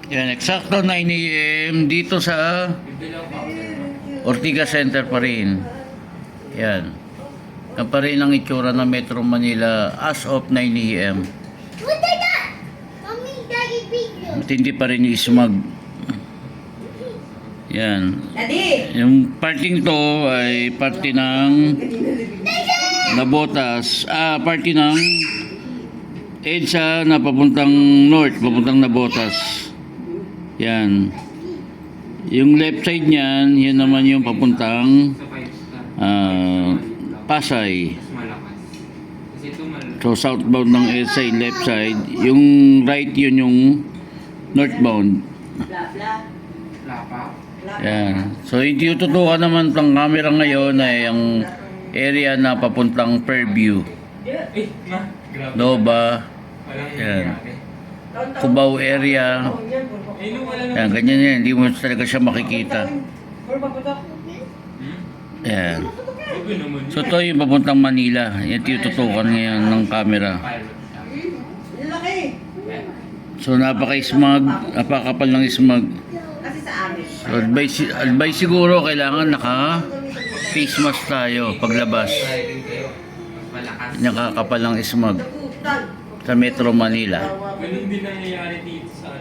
Yan, eksakto 9 AM dito sa Ortigas Center pa rin. Yan. Yan pa rin ang itsura ng Metro Manila as of 9 AM. What is that? Mommy, Daddy, video. Matindi pa rin yung smog. Yan. Daddy! Yung parting to ay party ng Nabotas. Party ng EDSA na papuntang North, papuntang Nabotas. Yan. Yung left side niyan, yan naman yung papuntang Pasay. So southbound ng EDSA yung left side. Yung right yun yung northbound. Bla bla. Yan. So yung tinututukan naman ng camera ngayon ay ang area na papuntang Fairview, Nova, yan, Cubao area. Yan, ganyan yan. Hindi mo talaga siya makikita. Yan. So ito yung papuntang Manila. Yan tinututukan ngayon ng camera. Laki! So napaka-smog, napakapal ng smog. Kasi sa amin. So advice siguro kailangan naka face mask tayo paglabas. Nakakapal ng smog sa Metro Manila. Ganun din nangyayari dito sa